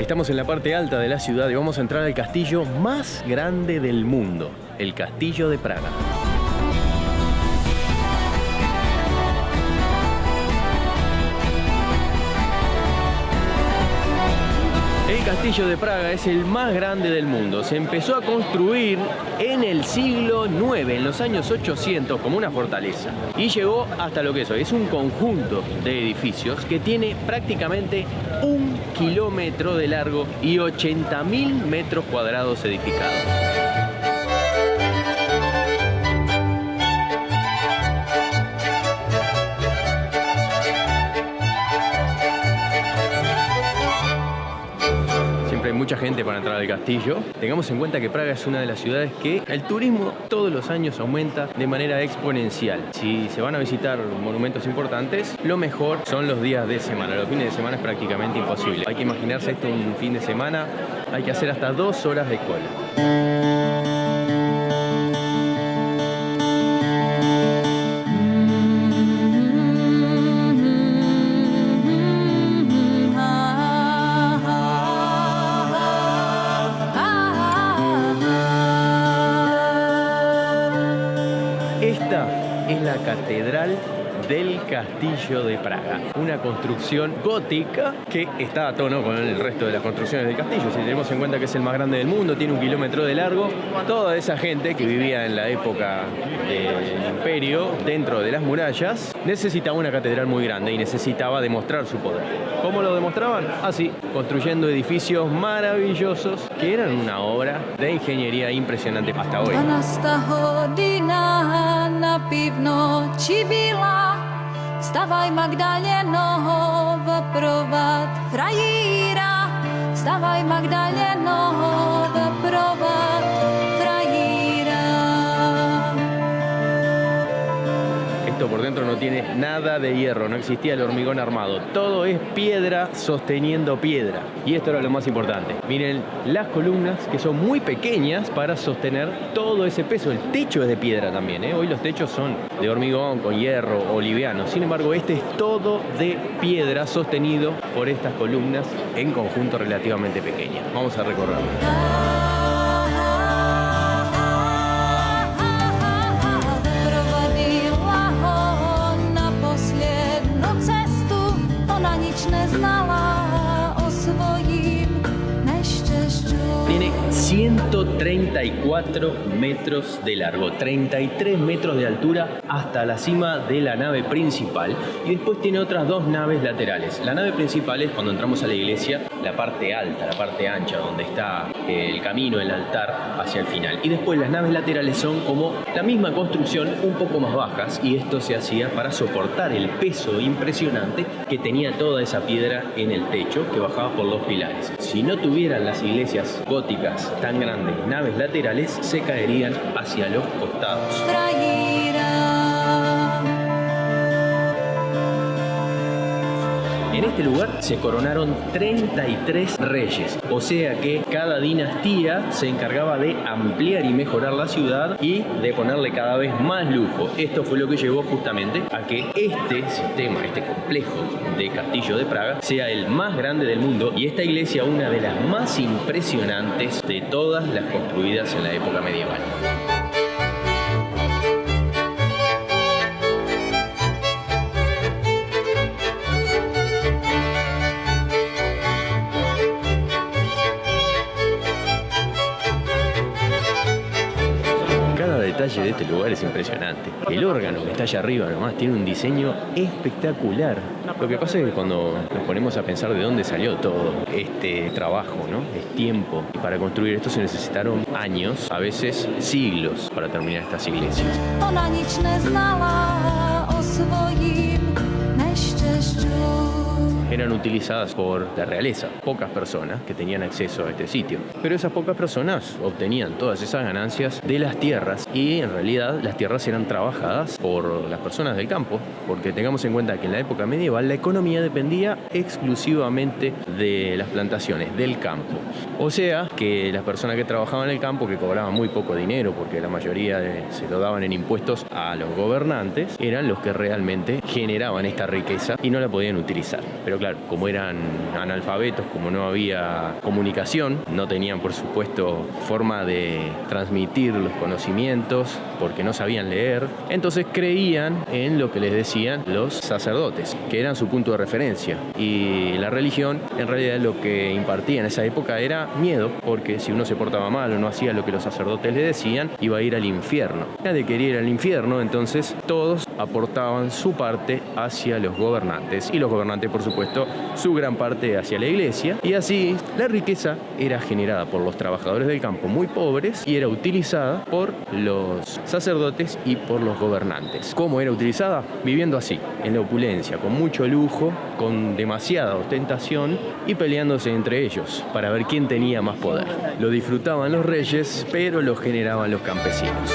Estamos en la parte alta de la ciudad y vamos a entrar al castillo más grande del mundo, el Castillo de Praga. El Castillo de Praga es el más grande del mundo. Se empezó a construir en el siglo IX, en los años 800, como una fortaleza. Y llegó hasta lo que es hoy. Es un conjunto de edificios que tiene prácticamente 1 kilómetro de largo y 80.000 metros cuadrados edificados. Hay mucha gente para entrar al castillo. Tengamos en cuenta que Praga es una de las ciudades que el turismo todos los años aumenta de manera exponencial. Si se van a visitar monumentos importantes, lo mejor son los días de semana. Los fines de semana es prácticamente imposible. Hay que imaginarse esto un fin de semana, hay que hacer hasta 2 horas de cola. Esta es la Catedral del Castillo de Praga, una construcción gótica que está a tono con el resto de las construcciones del castillo. Si tenemos en cuenta que es el más grande del mundo, tiene 1 kilómetro de largo, toda esa gente que vivía en la época del imperio dentro de las murallas necesitaba una catedral muy grande y necesitaba demostrar su poder. ¿Cómo lo demostraban? Así, construyendo edificios maravillosos que eran una obra de ingeniería impresionante hasta hoy. Wstawaj Magdaleno, wyprowadź fraira. Wstawaj Magdaleno, wyprowadź fraira. Esto por dentro no tiene nada de hierro, no existía el hormigón armado. Todo es piedra sosteniendo piedra. Y esto era lo más importante. Miren las columnas, que son muy pequeñas para sostener todo ese peso. El techo es de piedra también, ¿eh? Hoy los techos son de hormigón, con hierro o liviano. Sin embargo, este es todo de piedra sostenido por estas columnas en conjunto relativamente pequeñas. Vamos a recorrerlo. Tiene 134 metros de largo, 33 metros de altura hasta la cima de la nave principal y después tiene otras 2 naves laterales. La nave principal es cuando entramos a la iglesia, la parte alta, la parte ancha, donde está el camino, el altar hacia el final. Y después las naves laterales son como la misma construcción, un poco más bajas, y esto se hacía para soportar el peso impresionante que tenía toda esa piedra en el techo que bajaba por 2 pilares. Si no tuvieran las iglesias góticas tan grandes, naves laterales, se caerían hacia los costados. En este lugar se coronaron 33 reyes, o sea que cada dinastía se encargaba de ampliar y mejorar la ciudad y de ponerle cada vez más lujo. Esto fue lo que llevó justamente a que este sistema, este complejo de Castillo de Praga, sea el más grande del mundo y esta iglesia una de las más impresionantes de todas las construidas en la época medieval. El detalle de este lugar es impresionante. El órgano que está allá arriba nomás tiene un diseño espectacular. Lo que pasa es que cuando nos ponemos a pensar de dónde salió todo este trabajo, ¿no? Es tiempo. Y para construir esto se necesitaron años, a veces siglos, para terminar estas iglesias. Eran utilizadas por la realeza, pocas personas que tenían acceso a este sitio. Pero esas pocas personas obtenían todas esas ganancias de las tierras y en realidad las tierras eran trabajadas por las personas del campo, porque tengamos en cuenta que en la época medieval la economía dependía exclusivamente de las plantaciones, del campo. O sea que las personas que trabajaban en el campo, que cobraban muy poco dinero porque la mayoría se lo daban en impuestos a los gobernantes, eran los que realmente generaban esta riqueza y no la podían utilizar. Pero claro, como eran analfabetos, como no había comunicación, no tenían por supuesto forma de transmitir los conocimientos porque no sabían leer, entonces creían en lo que les decían los sacerdotes, que eran su punto de referencia. Y la religión en realidad lo que impartía en esa época era miedo, porque si uno se portaba mal o no hacía lo que los sacerdotes le decían, iba a ir al infierno. Nadie quería ir al infierno, entonces todos aportaban su parte hacia los gobernantes y los gobernantes por supuesto su gran parte hacia la iglesia, y así la riqueza era generada por los trabajadores del campo muy pobres y era utilizada por los sacerdotes y por los gobernantes. ¿Cómo era utilizada? Viviendo así, en la opulencia, con mucho lujo, con demasiada ostentación y peleándose entre ellos para ver quién tenía más poder. Lo disfrutaban los reyes, pero lo generaban los campesinos.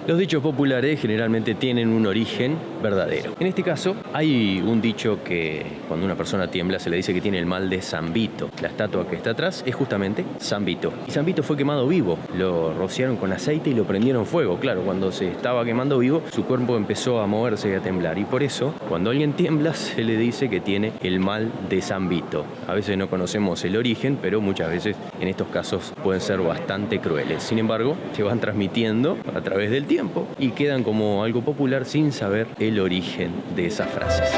Los dichos populares generalmente tienen un origen verdadero. En este caso, hay un dicho que cuando una persona tiembla se le dice que tiene el mal de San Vito. La estatua que está atrás es justamente San Vito. Y San Vito fue quemado vivo. Lo rociaron con aceite y lo prendieron fuego. Claro, cuando se estaba quemando vivo, su cuerpo empezó a moverse y a temblar. Y por eso, cuando alguien tiembla, se le dice que tiene el mal de San Vito. A veces no conocemos el origen, pero muchas veces en estos casos pueden ser bastante crueles. Sin embargo, se van transmitiendo a través del tiempo y quedan como algo popular sin saber el origen de esas frases.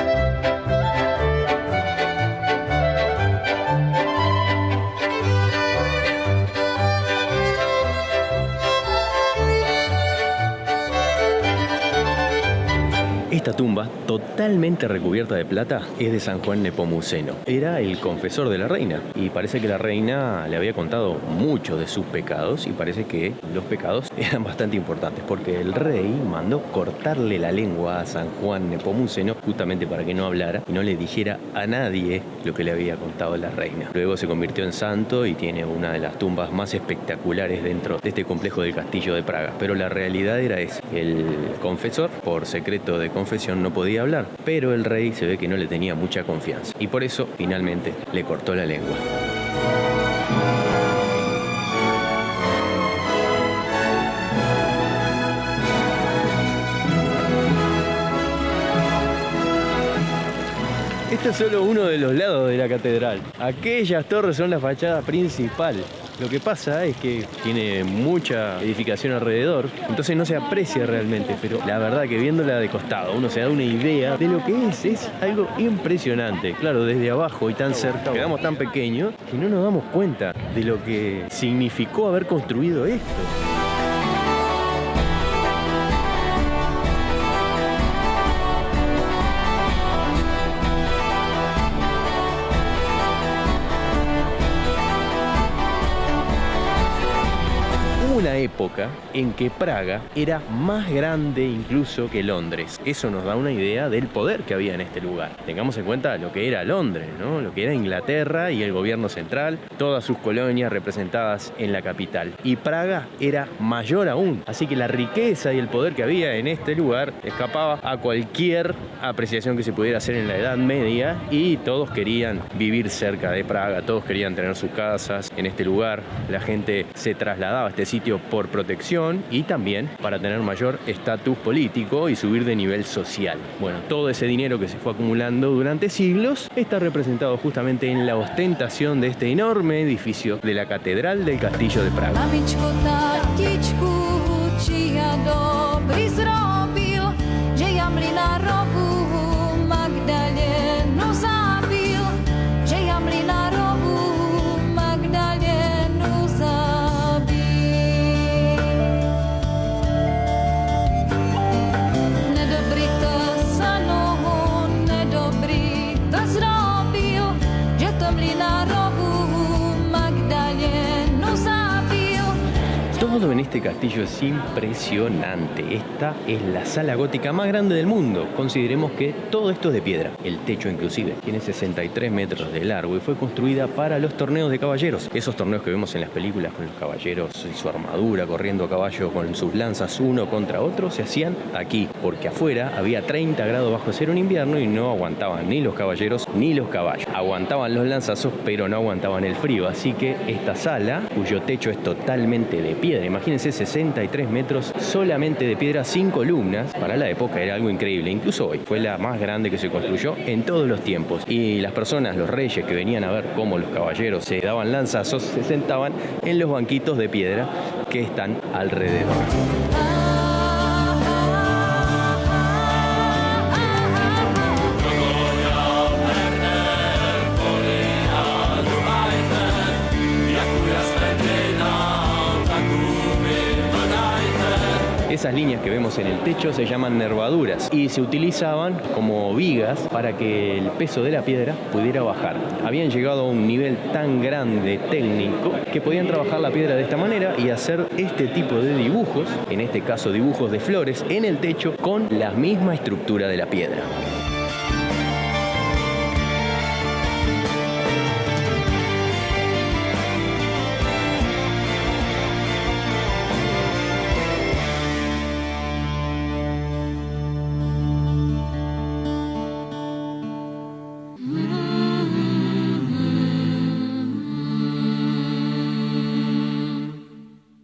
Esta tumba, totalmente recubierta de plata, es de San Juan Nepomuceno. Era el confesor de la reina y parece que la reina le había contado mucho de sus pecados y parece que los pecados eran bastante importantes porque el rey mandó cortarle la lengua a San Juan Nepomuceno justamente para que no hablara y no le dijera a nadie lo que le había contado la reina. Luego se convirtió en santo y tiene una de las tumbas más espectaculares dentro de este complejo del Castillo de Praga. Pero la realidad era esa. El confesor, por secreto de confesión, no podía hablar, pero el rey se ve que no le tenía mucha confianza y por eso finalmente le cortó la lengua. Este es solo uno de los lados de la catedral. Aquellas torres son la fachada principal. Lo que pasa es que tiene mucha edificación alrededor, entonces no se aprecia realmente, pero la verdad que viéndola de costado uno se da una idea de lo que es algo impresionante. Claro, desde abajo y tan cerca, quedamos tan pequeños que no nos damos cuenta de lo que significó haber construido esto. Una época en que Praga era más grande incluso que Londres. Eso nos da una idea del poder que había en este lugar. Tengamos en cuenta lo que era Londres, ¿no? Lo que era Inglaterra y el gobierno central, todas sus colonias representadas en la capital. Y Praga era mayor aún. Así que la riqueza y el poder que había en este lugar escapaba a cualquier apreciación que se pudiera hacer en la Edad Media y todos querían vivir cerca de Praga, todos querían tener sus casas en este lugar. La gente se trasladaba a este sitio por protección y también para tener mayor estatus político y subir de nivel social. Bueno, todo ese dinero que se fue acumulando durante siglos está representado justamente en la ostentación de este enorme edificio de la Catedral del Castillo de Praga. Todo en este castillo es impresionante. Esta es la sala gótica más grande del mundo. Consideremos que todo esto es de piedra. El techo inclusive tiene 63 metros de largo y fue construida para los torneos de caballeros. Esos torneos que vemos en las películas con los caballeros y su armadura corriendo a caballo con sus lanzas uno contra otro se hacían aquí, porque afuera había 30 grados bajo cero en invierno y no aguantaban ni los caballeros ni los caballos. Aguantaban los lanzazos, pero no aguantaban el frío. Así que esta sala, cuyo techo es totalmente de piedra, imagínense Imagínense 63 metros solamente de piedra sin columnas. Para la época era algo increíble, incluso hoy. Fue la más grande que se construyó en todos los tiempos. Y las personas, los reyes que venían a ver cómo los caballeros se daban lanzazos, se sentaban en los banquitos de piedra que están alrededor. Esas líneas que vemos en el techo se llaman nervaduras y se utilizaban como vigas para que el peso de la piedra pudiera bajar. Habían llegado a un nivel tan grande técnico que podían trabajar la piedra de esta manera y hacer este tipo de dibujos, en este caso dibujos de flores, en el techo con la misma estructura de la piedra.